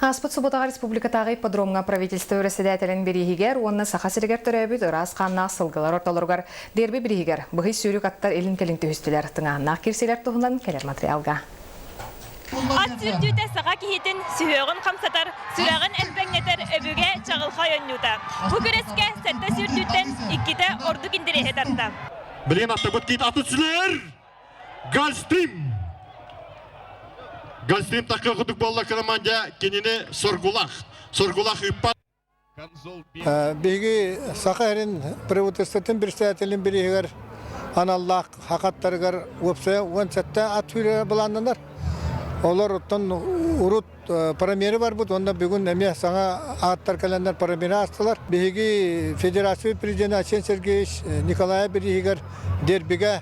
Аспыт субботаға республикатағы ипподромға правительство председателін берігігер, онны сақасыргер түрәбіт ұрас қанна сылғылар орталырғар дербі берігігер. Бұғы сүйрік аттар елін келінті үстілер тыңағына кирселер тұғынан келер материалға. Ат сүрдүйті саға кейтін сүйеғін қамсатар, сүрәғын әлбәңнетер өбіге чағылға йоннюта. Бұл көреске сәтті сүрдүйттен иккіті орды кендере тарта. Білген аттабыт кейт аты сүлер! Гольстрим! Гольстрим тақы құдық болла команда кенені соргулақ үппат. Беги сақайрын правительствотын председателін берігер аналлақ хақаттарғар өпсая он сәтті ат үйрі бұландындар. Олар ұттан ұрут парамері бар бұд, онда бүгін әме саңа аттар кәлендер парамері астылар. Беги федерация президенті Асен Сергеевич Николай берігер дербіге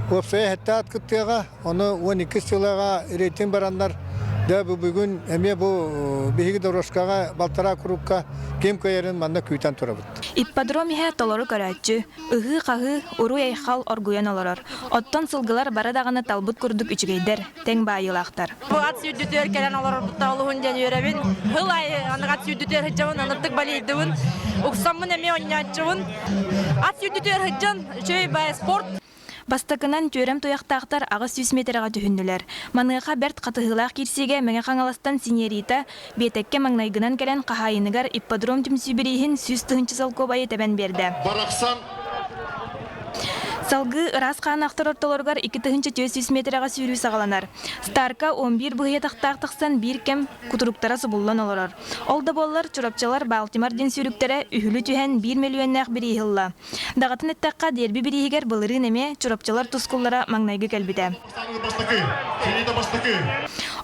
өпсая әтті ат күттіға, оны 12 сылаға рейтинг барандар. Да бүгін әме бұл беги дұрышқаға балтара күріпқа кем көйерін манда күйтен тұра бұд. Ипподром ihe толору көрәтчі, ұғы қағы ұру айқал оргуян оларар. Оттан сылғылар барадағаны талбыт күрдік үчігейдер, тәң байылақтар. Бұл ат сүйдітер кәлен олар бұтта олығын дән өрәбін. Бұл ай ат сүйдітер хыджауын, аныртық балейдіуін, ұқсамын әме ойнатчауын. Ат сүйдітер хыджан, жөй бай спорт. Бастакынан төрем тояқтақтар ағыз 100 метрға түхінділер. Манығыға бәрт қатығылақ керсеге мәңі қаңаластан синерита, бетекке маңнайгынан кәлен қағайынығар ипподром түмсүйберейін 100 тұхынчы салко байы тәбән берді. Салғы ырас қанақтар орталарғар 2 тұхынчы 100 метрға сүйрі сағаланар. Старка 11 бұғыя тақтақтықсан бір кем күтіруктара сұбылан оларар. Олда болар чұрапчалар Балтимар ден сүйріктері үхілі түйен 1 миллионнақ бір ехілла. Дағатын әттаққа дербі бір егер бұлыры неме чұрапчалар тұскулара маңнайғы кәлбіді.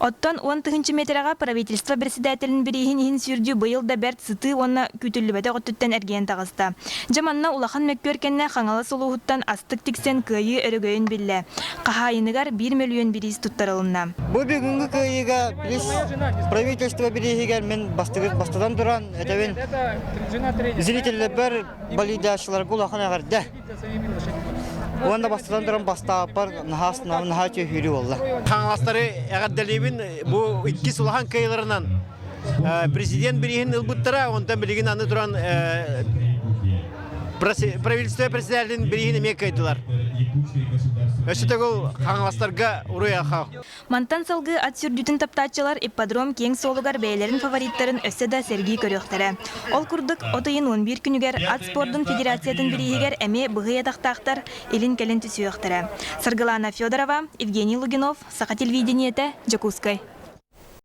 Оттан 10 тұхынчы метрға правительство председателін бір ехін сүйрді бұйылда бәрт сыты онна күтілібәді ғоттыттен әрген тағызды. Жаманна улахан мәккөркенне қаңалы сұлуғыттан астық тіксен көйі өрігөйін білі. Қағайынығар 1 миллион біріз тұттарылынна. Бұл бүгінгі көйіға правительство бір ехігер мен бастыдан тұран әтәуін зрителі бір балидашылар құлақын ағарды. Онда бастыдан тұран бастапар наға түйі олды. Қаңластары әғаддәлебін бұл 2 сұлахан көйлерінен президент бірігін ұлбыттыра, ондан білігін аны тұран правительство председателін бірігін емек қайдылар. Өші тәгіл қаңластарға ұрой ақау. Мантан салғы ат сүрдүтін таптатчылар ипподром кең солығар бәйлерін фавориттарын өсі да Сергей көріқтірі. Ол күрдік отайын 11 күнігер ат спордың федерациятын бірігер әме бұғыя тақтақтар елін кәлін түсі өқтірі. Саргылана Федорова, Евгений Лугинов, Сақа телевидениеті, Джакускай.